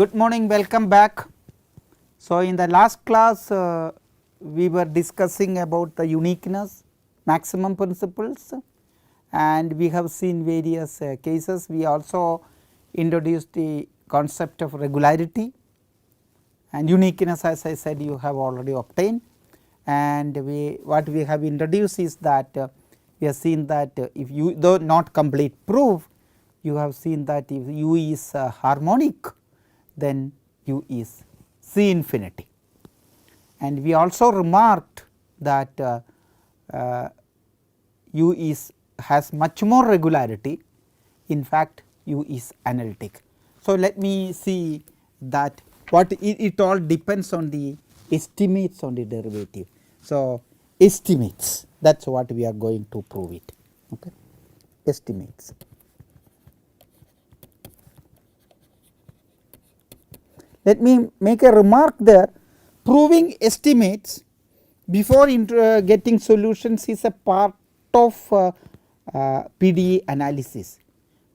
Good morning, welcome back. So, in the last class we were discussing about the uniqueness, maximum principles, and we have seen various cases. We also introduced the concept of regularity and uniqueness, as I said, you have already obtained, and what we have introduced is that we have seen that if u, though not complete proof, you have seen that if u is harmonic, then u is C infinity, and we also remarked that u is has much more regularity. In fact, u is analytic. So, let me see that what it all depends on the estimates on the derivative. So, estimates, that is what we are going to prove it, okay. Estimates. Let me make a remark there. Proving estimates before getting solutions is a part of PDE analysis,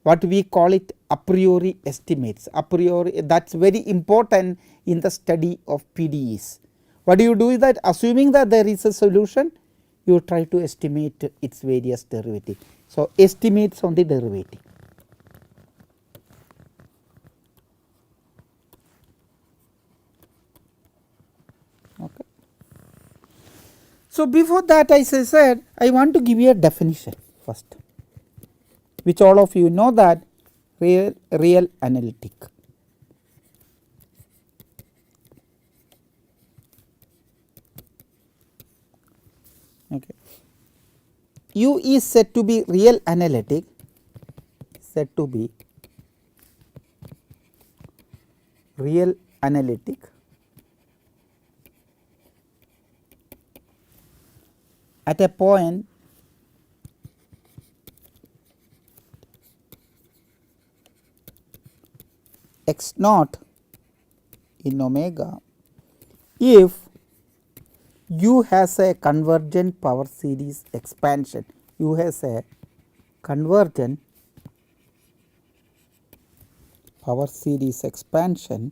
what we call it a priori estimates. A priori, that is very important in the study of PDEs. What do you do is that, assuming that there is a solution, you try to estimate its various derivative. So, estimates on the derivative. Okay. So, before that, as I said, I want to give you a definition first, which all of you know, that real analytic. Okay. U is said to be real analytic, said to be real analytic at a point x naught in omega if u has a convergent power series expansion. U has a convergent power series expansion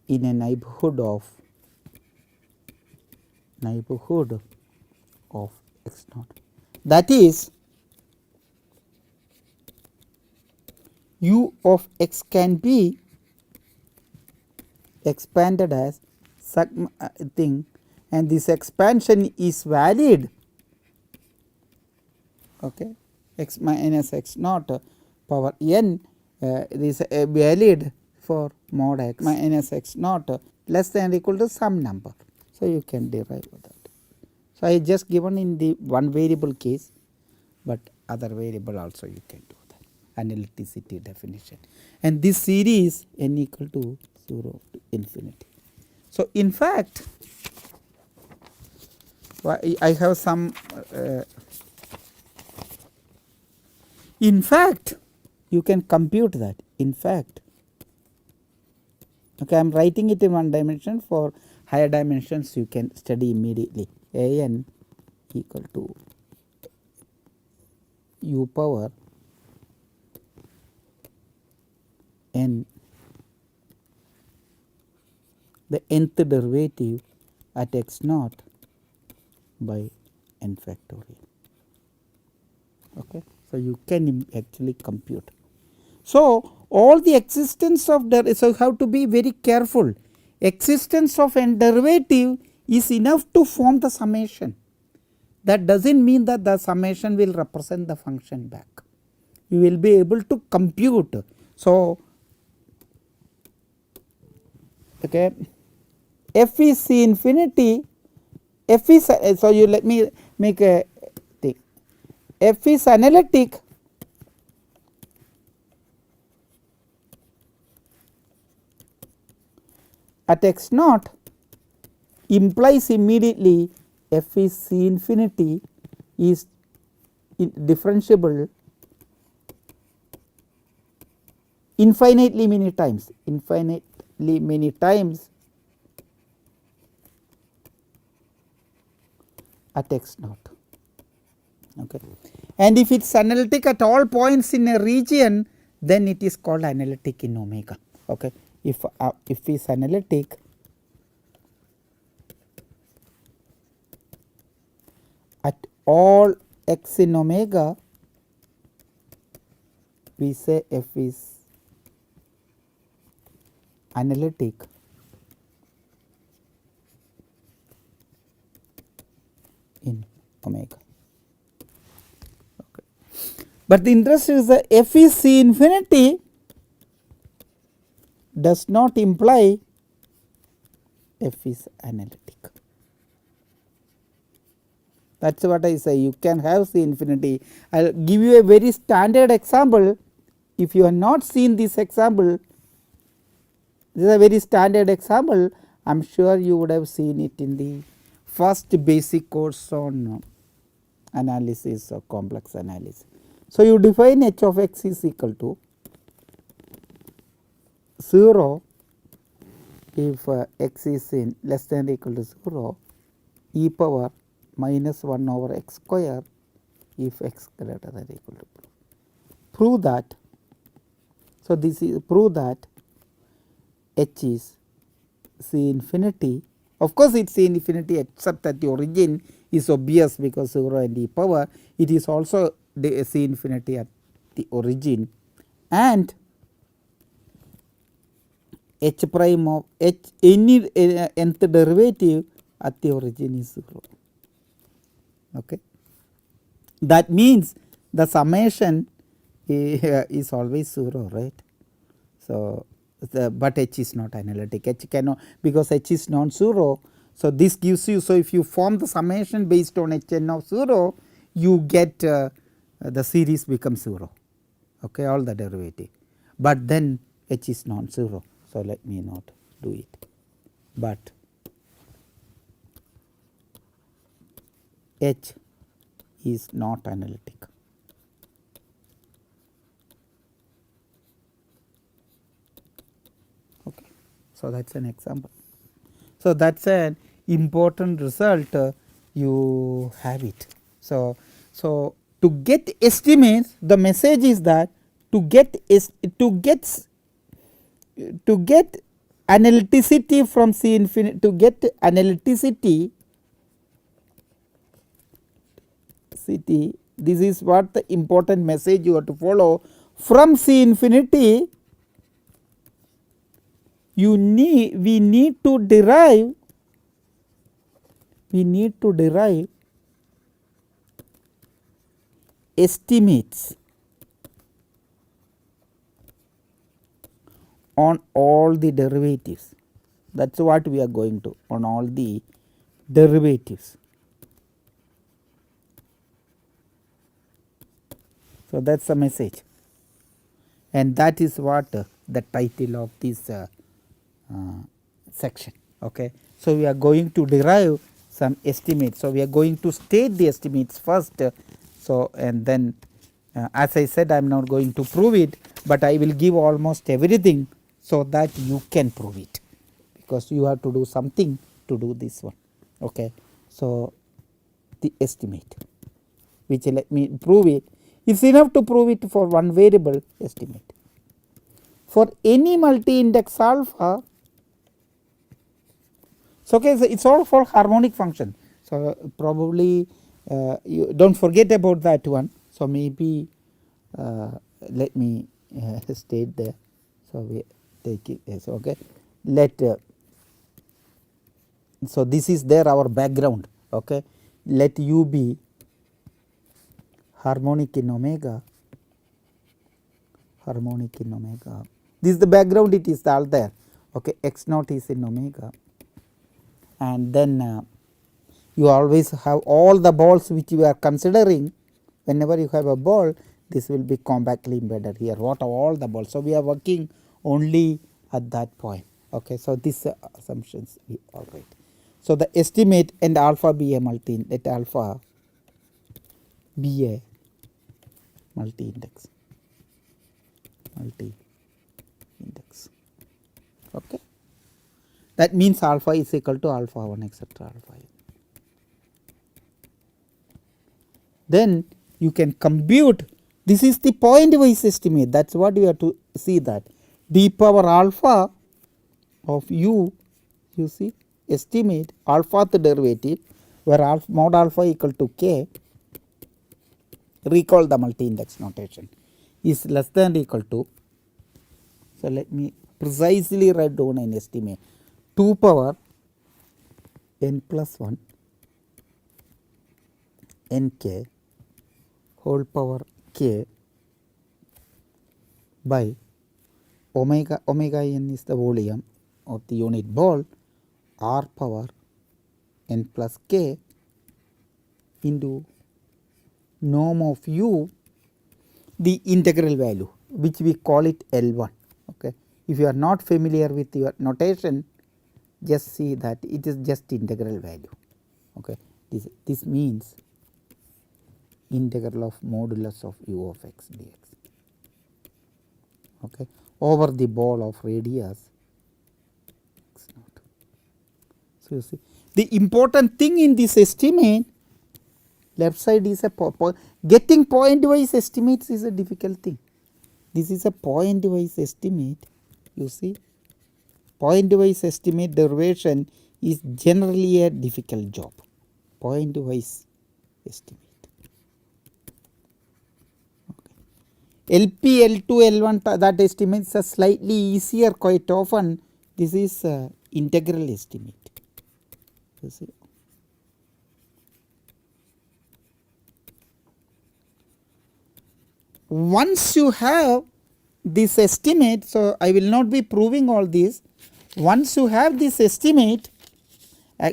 in a neighborhood of x naught. That is, u of x can be expanded as some thing, and this expansion is valid, okay, x minus x naught power n is valid for mod x minus x naught less than or equal to some number. So, you can derive that. So, I just given in the one variable case, but other variable also you can do that analyticity definition, and this series n equal to 0 to infinity. So, in fact, I have some in fact you can compute that. In fact, okay, I am writing it in one dimension. For higher dimensions you can study immediately. A n equal to u power n, the nth derivative at x naught by n factorial. Okay. So, you can actually compute. So, all the existence of so you have to be very careful. Existence of n derivative is enough to form the summation. That does not mean that the summation will represent the function back. You will be able to compute. So, okay, f is C infinity, f is so you let me make a thing, f is analytic at x naught implies immediately f is C infinity is differentiable infinitely many times, at x naught. Okay. And if it is analytic at all points in a region, then it is called analytic in omega. Okay. If it is analytic at all x in omega, we say f is analytic in omega. Okay. But the interest is that f is C infinity does not imply f is analytic. That is what I say, you can have C infinity. I will give you a very standard example. If you have not seen this example, this is a very standard example. I am sure you would have seen it in the first basic course on analysis or complex analysis. So, you define h of x is equal to 0 if x is in less than or equal to 0, e power minus 1 over x square if x greater than or equal to. Prove that. So, this is prove that h is C infinity. Of course, it is C infinity except that the origin is obvious because 0 and e power. It is also the C infinity at the origin, and h prime of h any nth derivative at the origin is 0. Okay. That means the summation is always 0, right. So, but h is not analytic, h cannot, because h is non-zero. So, this gives you, so if you form the summation based on h n of 0, you get the series becomes 0, okay, all the derivative, but then h is non-zero. So, let me not do it, but h is not analytic. Okay. So, that is an example. So, that is an important result, you have it. So, to get estimates, the message is that to get analyticity from C infinity, to get analyticity, this is what the important message you have to follow. From C infinity, we need to derive estimates on all the derivatives. That is what we are going to, on all the derivatives. So, that is the message, and that is what the title of this section. Okay. So, we are going to derive some estimates. So, we are going to state the estimates first. So, and then as I said, I am not going to prove it, but I will give almost everything so that you can prove it, because you have to do something to do this one. Okay. So, the estimate, which let me prove it, it is enough to prove it for one variable estimate. For any multi-index alpha, so okay, so it is all for harmonic function. So, probably you do not forget about that one. So, maybe let me state there. So, we take it as okay. Let so this is there our background. Okay. Let u be harmonic in omega. This is the background, it is all there. Okay. X naught is in omega, and then you always have all the balls which you are considering. Whenever you have a ball, this will be compactly embedded here. What are all the balls? So, we are working only at that point. Okay. So, these assumptions we all right. So, the estimate and alpha be a multi, let alpha be a multi index. Okay. That means alpha is equal to alpha 1 etcetera alpha n. then you can compute. This is the point wise estimate, that is what you have to see, that d power alpha of u, you see, estimate alpha the derivative where alpha, mod alpha equal to k, recall the multi index notation, is less than or equal to. So, let me precisely write down an estimate 2 power n plus 1 nk whole power k by omega n is the volume of the unit ball, r power n plus k into norm of u, the integral value, which we call it L1. Okay. If you are not familiar with your notation, just see that it is just integral value. Okay. This means integral of modulus of u of x dx, okay, over the ball of radius x naught. So, you see the important thing in this estimate, left side is a getting point wise estimates is a difficult thing. This is a point wise estimate, you see, point wise estimate derivation is generally a difficult job, point wise estimate. LP, L2, L1, that estimates are slightly easier quite often. This is integral estimate, you see. Once you have this estimate, so I will not be proving all this. Once you have this estimate,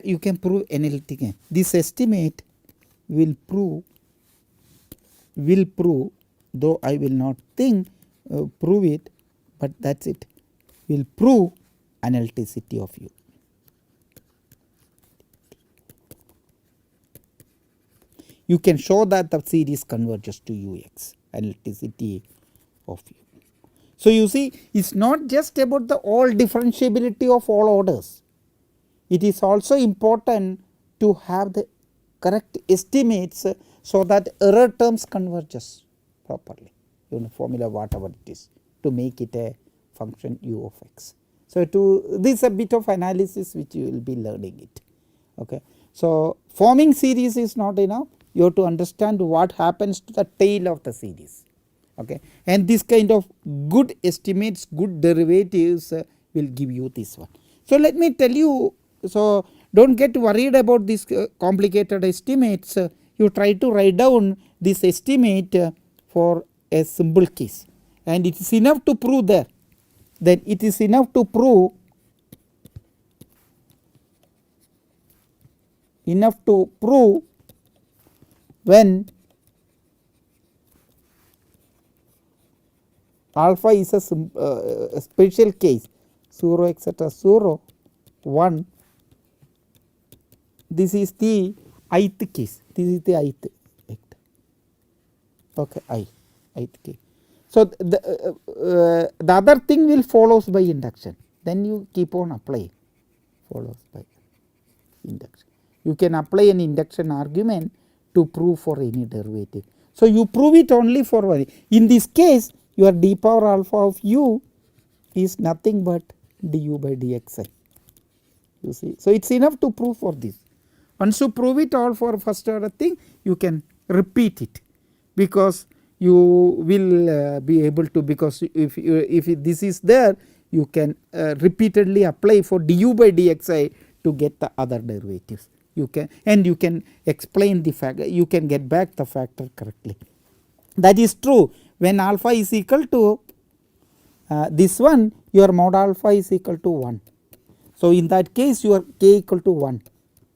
you can prove analytically. This estimate will prove, though I will not think prove it, but that is it, will prove analyticity of u. You can show that the series converges to ux, analyticity of u. So, you see, it is not just about the all differentiability of all orders, it is also important to have the correct estimates so that error terms converges properly, formula whatever it is, to make it a function u of x. So, this is a bit of analysis which you will be learning it. Okay. So, forming series is not enough, you have to understand what happens to the tail of the series. Okay. And this kind of good estimates, good derivatives will give you this one. So, let me tell you, so do not get worried about these complicated estimates, you try to write down this estimate for a simple case, and it is enough to prove there, then it is enough to prove when alpha is a special case 0 etc 0 1, this is the ith case, this is the ith vector, okay, ith case. So, the other thing will follows by induction, then you keep on applying, follows by induction. You can apply an induction argument to prove for any derivative. So, you prove it only for one. In this case, your d power alpha of u is nothing but du by dxi, you see. So, it is enough to prove for this. Once you prove it all for first order thing, you can repeat it, because you will be able to, because if this is there, you can repeatedly apply for du by dxi to get the other derivatives. You can, and you can explain the factor, you can get back the factor correctly. That is true when alpha is equal to this one, your mod alpha is equal to 1. So, in that case your k equal to 1,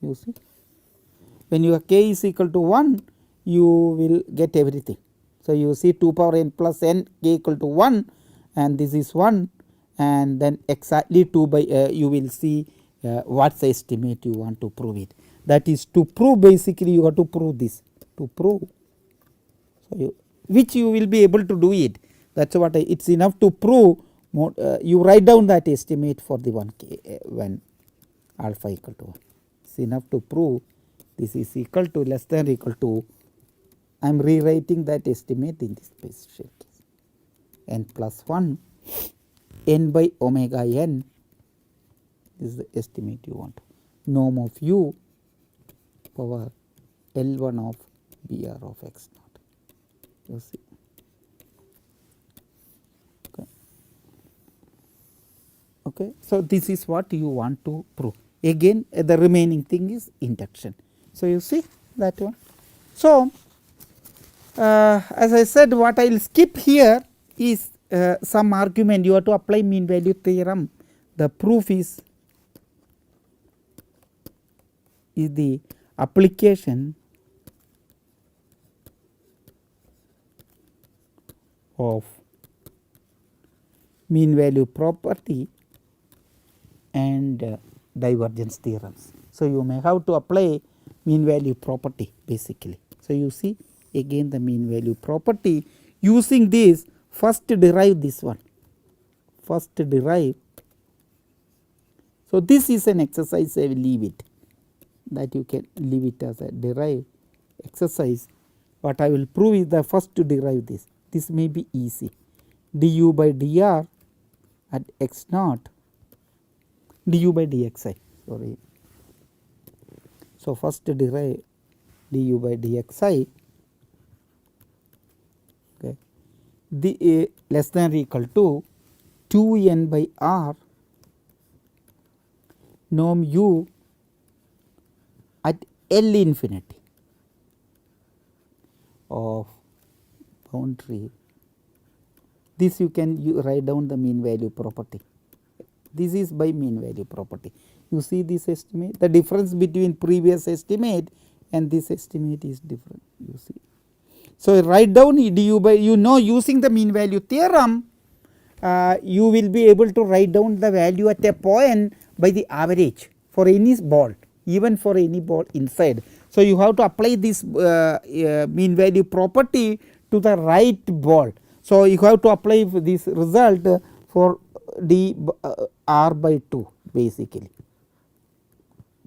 you see. When your k is equal to 1, you will get everything. So, you see 2 power n plus n k equal to 1, and this is 1, and then exactly 2 by you will see what is the estimate you want to prove it. That is to prove, basically you have to prove this, to prove. So, which you will be able to do it, that is what it is enough to prove. You write down that estimate for the 1k when alpha equal to 1, it is enough to prove this is equal to less than or equal to I am rewriting that estimate in this special case, n plus 1 n by omega n is the estimate you want, norm of u power L1 of Br of x naught, you see. Okay. So, this is what you want to prove. Again the remaining thing is induction. So, you see that one. So, as I said, what I will skip here is some argument. You have to apply mean value theorem. The proof is the application of mean value property and divergence theorems. So, you may have to apply mean value property basically. So, you see again the mean value property, using this first derive this one, first derive. So, this is an exercise, I will leave it, that you can leave it as a derive exercise. What I will prove is the first to derive this. This may be easy, du by dr at x naught, du by dxi, sorry. So, first derive du by dxi, okay, the less than or equal to 2n by r norm u at L infinity of boundary. This you can write down the mean value property. This is by mean value property. You see this estimate, the difference between previous estimate and this estimate is different, you see. So, write down du by, you know, using the mean value theorem you will be able to write down the value at a point by the average for any ball, even for any ball inside. So, you have to apply this mean value property to the right ball. So, you have to apply this result for d r by 2 basically,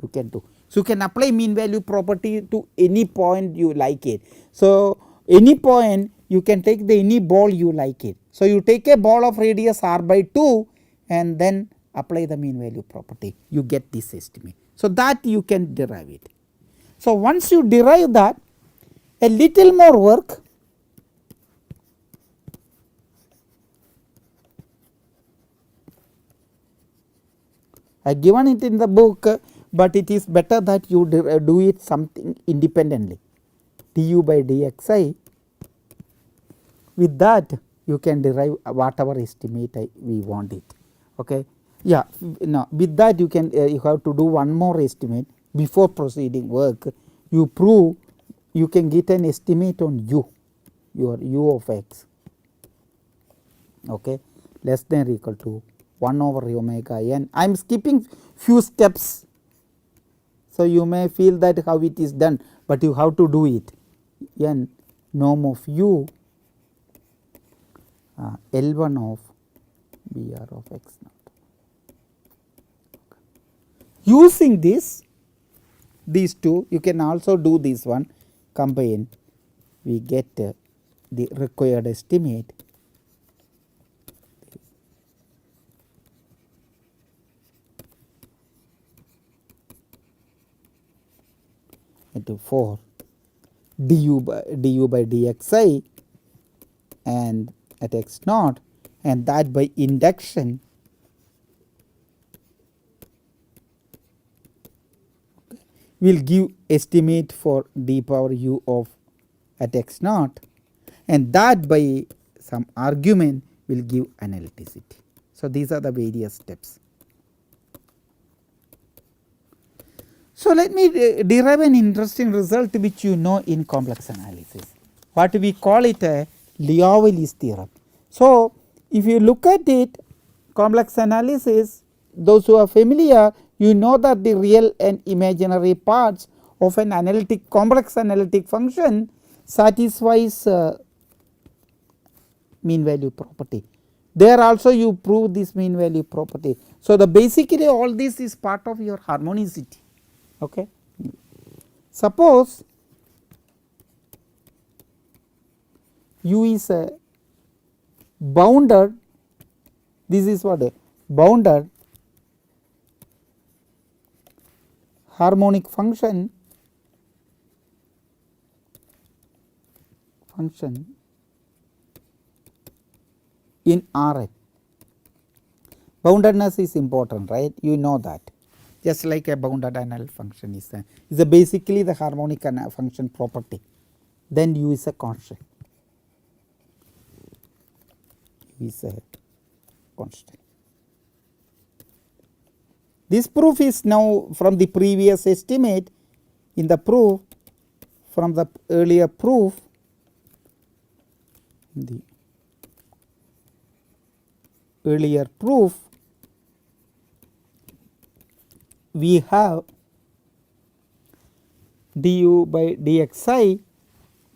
you can do. So, you can apply mean value property to any point you like it. So, any point you can take the any ball you like it. So, you take a ball of radius r by 2 and then apply the mean value property, you get this estimate. So, that you can derive it. So, once you derive that, a little more work, I given it in the book, but it is better that you do it something independently, du by dxi. With that you can derive whatever estimate we want it. Okay. Yeah, no, with that you can you have to do one more estimate before proceeding work. You prove you can get an estimate on u, your u of x, okay, less than or equal to 1 over omega n. I am skipping few steps. So, you may feel that how it is done, but you have to do it. N norm of u L1 of Br of x naught. Using this, these two, you can also do this one, combine, we get the required estimate into 4 du by dxi and at x naught, and that by induction will give estimate for d power u of at x naught, and that by some argument will give analyticity. So, these are the various steps. So, let me derive an interesting result which you know in complex analysis, what we call it a Liouville's theorem. So, if you look at it, complex analysis, those who are familiar, you know that the real and imaginary parts of an analytic complex analytic function satisfies mean value property. There also you prove this mean value property. So, the basically all this is part of your harmonicity. Okay. Suppose u is a bounded, this is what a bounded harmonic function in Rn. Boundedness is important, right? You know that, just like a bounded annual function is basically the harmonic function property. Then u is a constant, is a constant. This proof is now from the previous estimate. In the proof, from the earlier proof, we have du by dxi,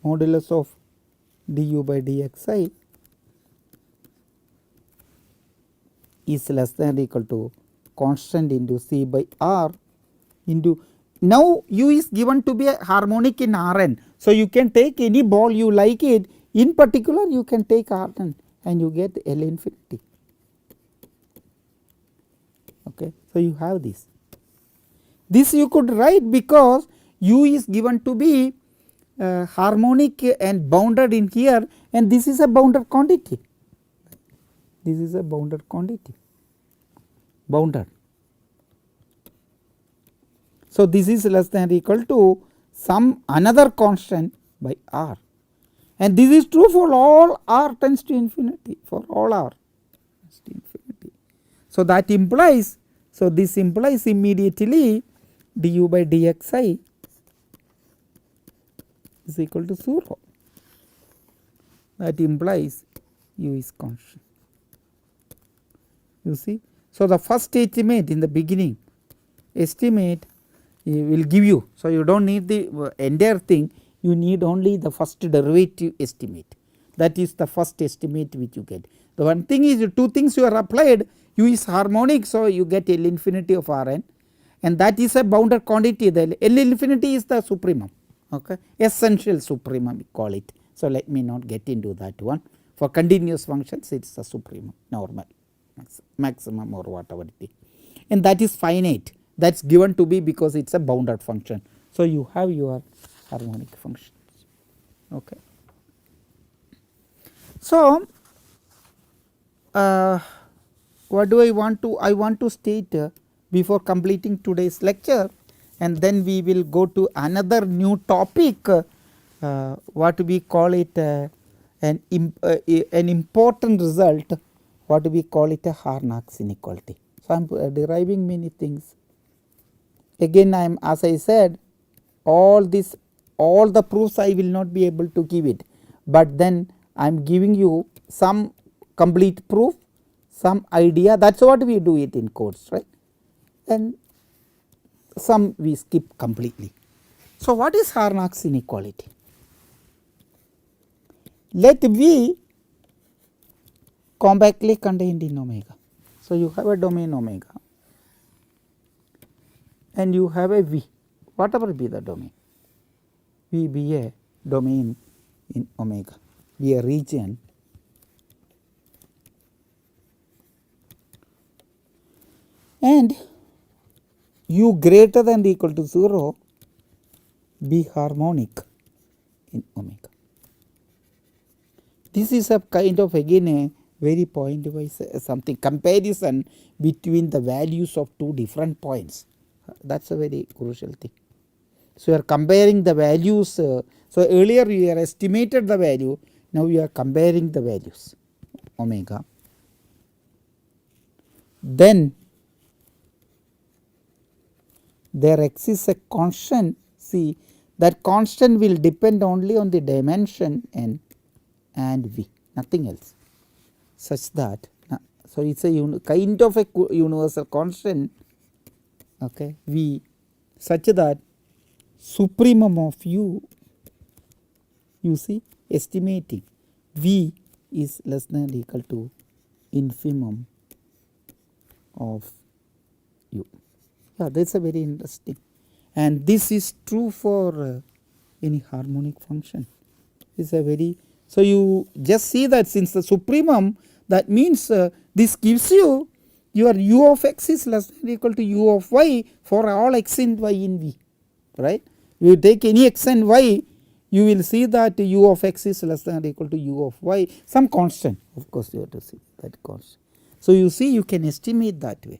modulus of du by dxi is less than or equal to constant into c by r into, now u is given to be a harmonic in Rn. So, you can take any ball you like it, in particular you can take Rn and you get L infinity. Okay. So, you have this. This you could write because u is given to be harmonic and bounded in here, and this is a bounded quantity. This is a bounded quantity, bounded. So, this is less than or equal to some another constant by r, and this is true for all r tends to infinity, for all r tends to infinity. So, that implies, so this implies immediately du by dxi is equal to 0, that implies u is constant, you see. So, the first estimate in the beginning estimate will give you, so you do not need the entire thing, you need only the first derivative estimate, that is the first estimate which you get. The one thing is, two things you are applied, u is harmonic, so you get L infinity of Rn, and that is a bounded quantity, the L infinity is the supremum, okay, essential supremum we call it. So, let me not get into that one. For continuous functions it is the supremum, normal, maximum or whatever it is, and that is finite, that is given to be because it is a bounded function. So, you have your harmonic functions. Okay. So, what do I want to? I want to state before completing today's lecture, and then we will go to another new topic, what we call it an important result, what we call it a Harnack's inequality. So, I am deriving many things. Again I am, as I said, all the proofs I will not be able to give it, but then I am giving you some complete proof, some idea, that is what we do it in course, right, and some we skip completely. So, what is Harnack's inequality? Let V compactly contained in omega. So, you have a domain omega and you have a V, whatever be the domain, V be a domain in omega, be a region and u greater than or equal to 0 be harmonic in omega. This is a kind of again a very point wise something comparison between the values of two different points, that is a very crucial thing. So, you are comparing the values, so earlier you are estimated the value, now you are comparing the values omega, then there exists a constant, see that constant will depend only on the dimension n and V, nothing else, such that, so it is a kind of a universal constant, okay, V, such that supremum of u, you see, estimating V is less than or equal to infimum of u. Yeah, that is a very interesting, and this is true for any harmonic function. This is a very So, you just see that since the supremum, that means this gives you your u of x is less than or equal to u of y for all x and y in V, right. You take any x and y, you will see that u of x is less than or equal to u of y, some constant, of course you have to see that constant. So, you see you can estimate that way.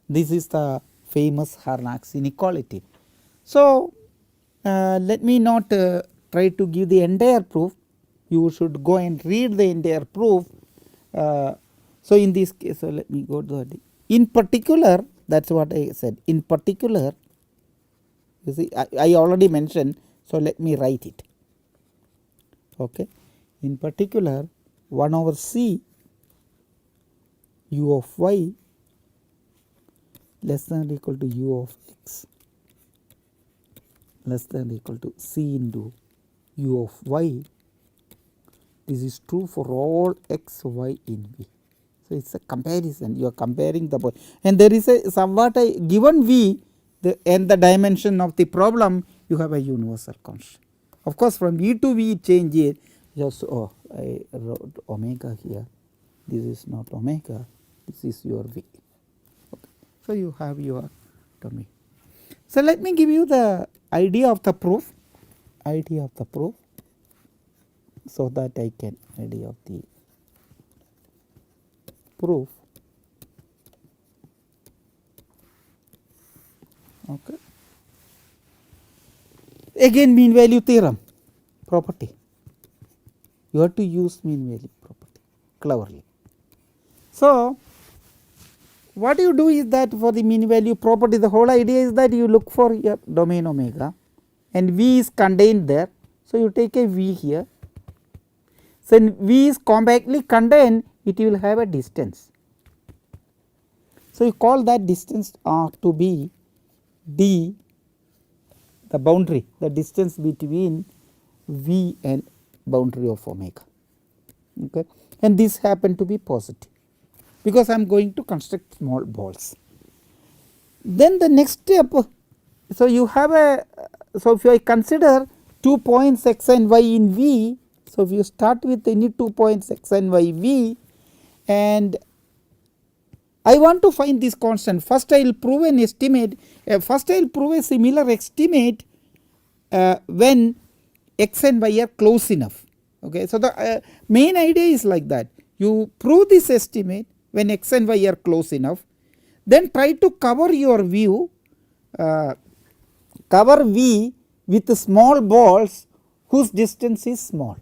This is the famous Harnack's inequality. So, let me not try to give the entire proof, you should go and read the entire proof. So, in this case, so let me go to the, in particular, that is what I said, in particular, you see I already mentioned, so let me write it. Okay. In particular, 1 over c u of y less than or equal to u of x less than or equal to c into u of y. This is true for all x, y in V. So, it is a comparison, you are comparing the point, and there is a somewhat a given V and the dimension of the problem, you have a universal constant. Of course, from V to V change it, just I wrote omega here, this is not omega, this is your V. Okay. So, you have your domain. So, let me give you the idea of the proof, so that I can idea of the proof. Okay. Again mean value theorem property, you have to use mean value property cleverly. So, what you do is that for the mean value property, the whole idea is that you look for your domain omega and V is contained there. So, you take a V here. So, V is compactly contained, it will have a distance. So, you call that distance to be d, the boundary, the distance between V and boundary of omega, okay. And this happen to be positive, because I am going to construct small balls. Then the next step, so you have a, so if I consider 2 points x and y in V, so if you start with any 2 points x and y V, and I want to find this constant, first I will prove an estimate, first I will prove a similar estimate when x and y are close enough. Okay. So, the main idea is like that, you prove this estimate when x and y are close enough, then try to cover your view, cover V with small balls whose distance is small.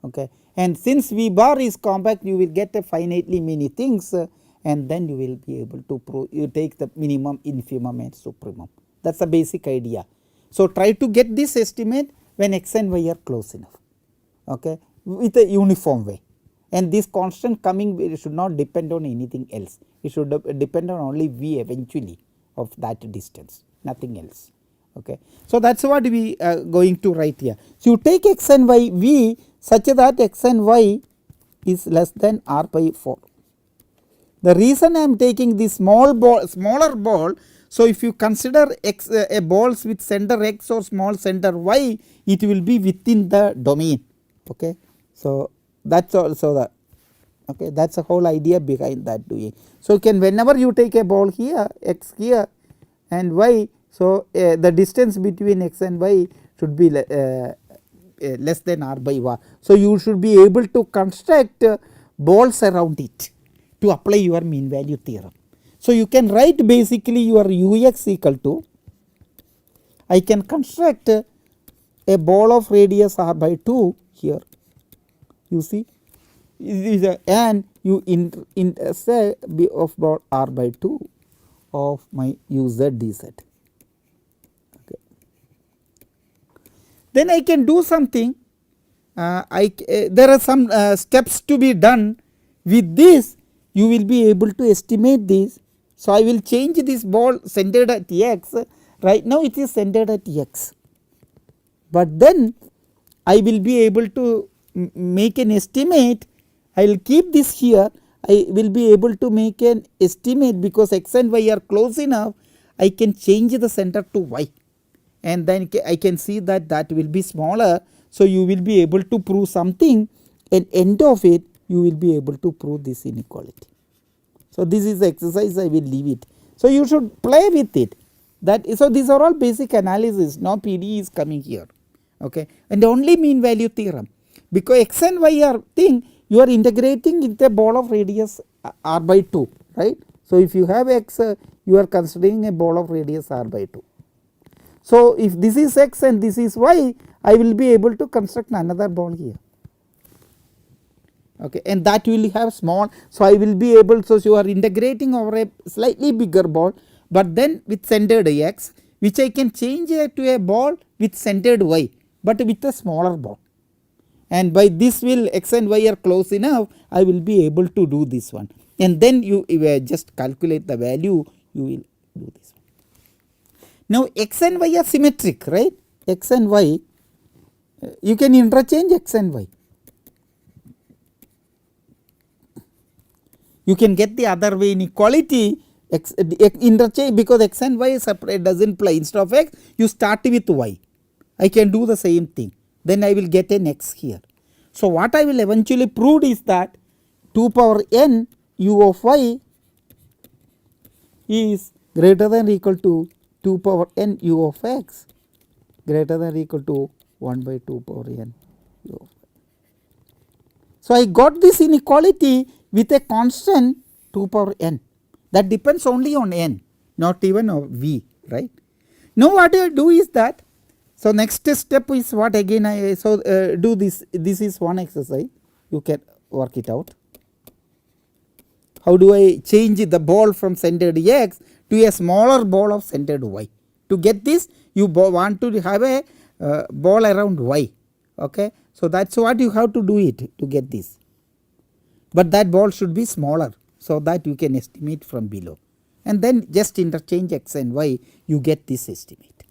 Okay. And since V bar is compact, you will get a finitely many things, and then you will be able to prove, you take the minimum, infimum and supremum, that is the basic idea. So, try to get this estimate when x and y are close enough, okay, with a uniform way, and this constant coming, it should not depend on anything else, it should depend on only V eventually of that distance, nothing else. Okay. So, that is what we are going to write here. So, you take x and y V such that x and y is less than r by 4. The reason I am taking this small ball, smaller ball, so if you consider x balls with center x or small center y, it will be within the domain. Okay. So, that is also the, okay, that is the whole idea behind that doing. So, you can, whenever you take a ball here, x here and y, so the distance between x and y should be less than r by 1. So, you should be able to construct balls around it to apply your mean value theorem. So, you can write basically your ux equal to, I can construct a ball of radius r by 2 here, you see, and you say of about r by 2 of my uz dz. Okay. Then I can do something, there are some steps to be done with this, you will be able to estimate this. So, I will change this ball centered at x, right now it is centered at x, but then I will be able to make an estimate, I will keep this here, I will be able to make an estimate because x and y are close enough, I can change the center to y, and then I can see that that will be smaller. So, you will be able to prove something, and end of it you will be able to prove this inequality. So, this is the exercise, I will leave it. So, you should play with it. That is, so these are all basic analysis, now PD is coming here, okay, and only mean value theorem, because x and y are thing you are integrating with a ball of radius r by 2, right. So, if you have x, you are considering a ball of radius r by 2. So, if this is x and this is y, I will be able to construct another ball here, okay, and that will have small. So, I will be able, so you are integrating over a slightly bigger ball, but then with centered x, which I can change to a ball with centered y, but with a smaller ball, and by this will x and y are close enough, I will be able to do this one, and then you just calculate the value, you will do this one. Now, x and y are symmetric, right, x and y, you can interchange x and y. You can get the other way inequality interchange, because x and y separate does not play, instead of x you start with y, I can do the same thing, then I will get an x here. So, what I will eventually prove is that 2 power n u of y is greater than or equal to 2 power n u of x greater than or equal to 1 by 2 power n u of y. So, I got this inequality with a constant 2 power n, that depends only on n, not even on v, right. Now, what I do is that, so next step is what again I do this is one exercise, you can work it out. How do I change the ball from centered x to a smaller ball of centered y? To get this, you want to have a ball around y, okay. So, that is what you have to do it to get this, but that ball should be smaller, so that you can estimate from below, and then just interchange x and y, you get this estimate,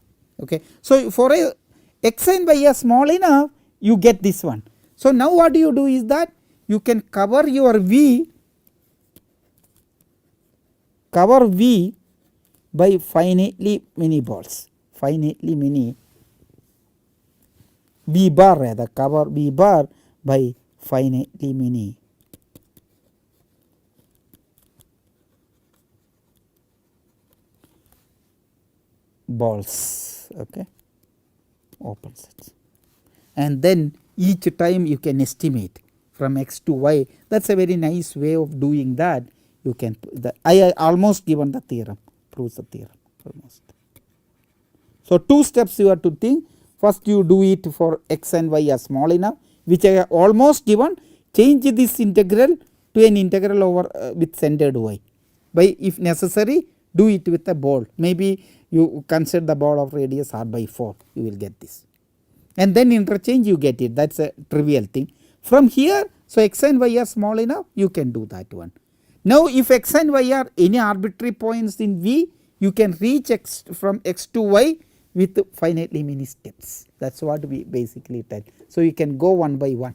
okay. So, for a x and y are small enough, you get this one. So, now what you do is that you can cover your v by finitely many balls, finitely many v bar, rather cover v bar by finitely many balls, okay, open sets, and then each time you can estimate from x to y. That is a very nice way of doing that. You can I almost given the theorem, proves the theorem almost. So, two steps you have to think. First, you do it for x and y are small enough, which I have almost given. Change this integral to an integral over with centered y, by if necessary do it with a ball, maybe you consider the ball of radius r by 4, you will get this, and then interchange you get it, that is a trivial thing. From here, so x and y are small enough, you can do that one. Now, if x and y are any arbitrary points in v, you can reach x from x to y with finitely many steps, that is what we basically tell. So, you can go one by one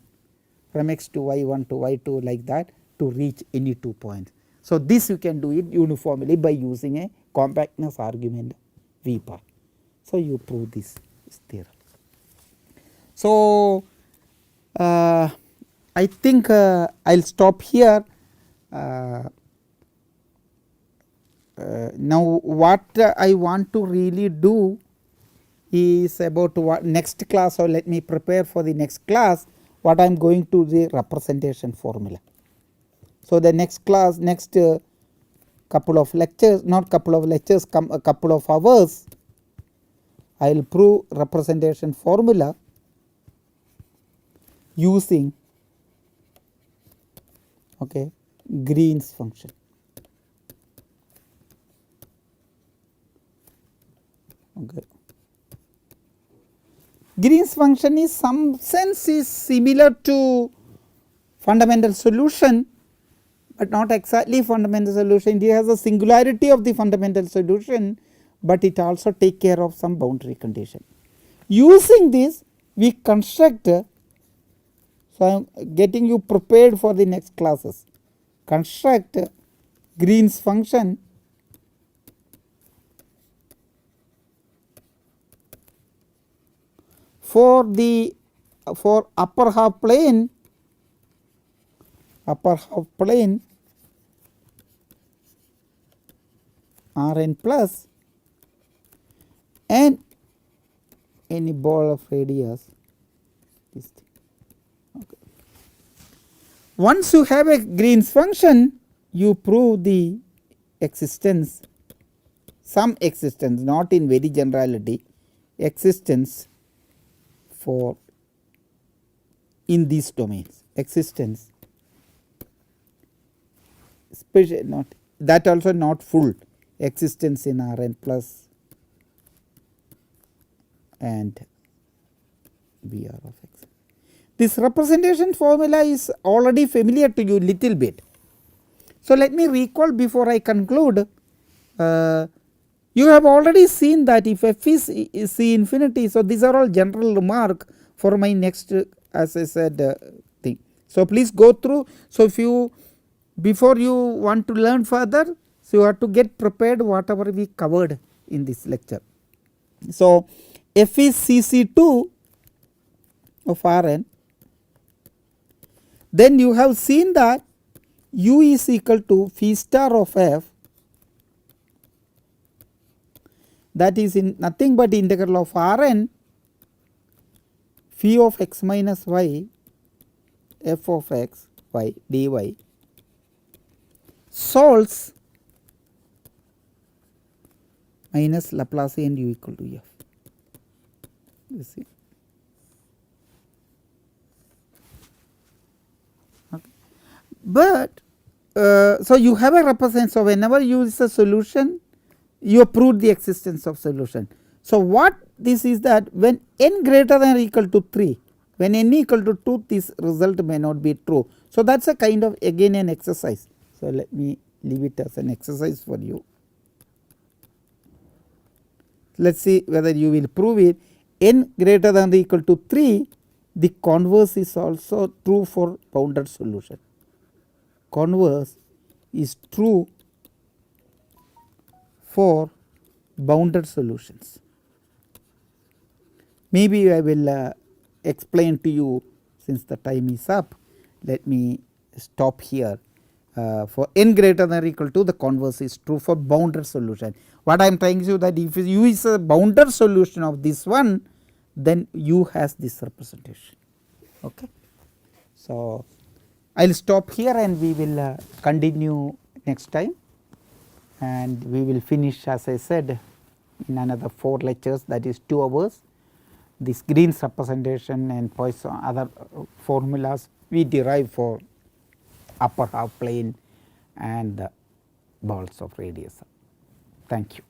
from x to y1 to y2 like that to reach any 2 points. So, this you can do it uniformly by using a compactness argument v bar. So, you prove this theorem. So, I think I will stop here. Now, what I want to really do is about what next class, or let me prepare for the next class, what I am going to the representation formula. So, the next class, next couple of lectures, not couple of lectures, a couple of hours, I will prove representation formula using Green's function. Green's function is some sense is similar to fundamental solution, but not exactly fundamental solution. It has a singularity of the fundamental solution, but it also take care of some boundary condition. Using this, we construct, so I am getting you prepared for the next classes, construct Green's function for the for upper half plane Rn plus and any ball of radius this thing. Okay. Once you have a Green's function, you prove the existence, some existence, not in very generality, existence for in these domains, existence special, not that also not full existence in Rn plus and Br of x. This representation formula is already familiar to you little bit. So, let me recall before I conclude. You have already seen that if f is C infinity, so these are all general remark for my next as I said thing. So, please go through. So, if you before you want to learn further, so you have to get prepared whatever we covered in this lecture. So, f is Cc2 of Rn, then you have seen that u is equal to phi star of f, that is in nothing but integral of Rn phi of x minus y f of x y dy solves minus Laplacian u equal to f. You see. Okay. But so you have a representation. So, whenever you use a solution, you have proved the existence of solution. So, what this is that when n greater than or equal to 3, when n equal to 2, this result may not be true. So, that is a kind of again an exercise. So, let me leave it as an exercise for you. Let us see whether you will prove it. N greater than or equal to 3, the converse is also true for bounded solution. Converse is true for bounded solutions. Maybe I will explain to you, since the time is up. Let me stop here. For n greater than or equal to, the converse is true for bounded solution. What I am trying to show that if u is a bounded solution of this one, then u has this representation. Okay. So, I will stop here and we will continue next time, and we will finish, as I said, in another 4 lectures, that is 2 hours. This Green's representation and Poisson other formulas we derive for upper half plane and the balls of radius. Thank you.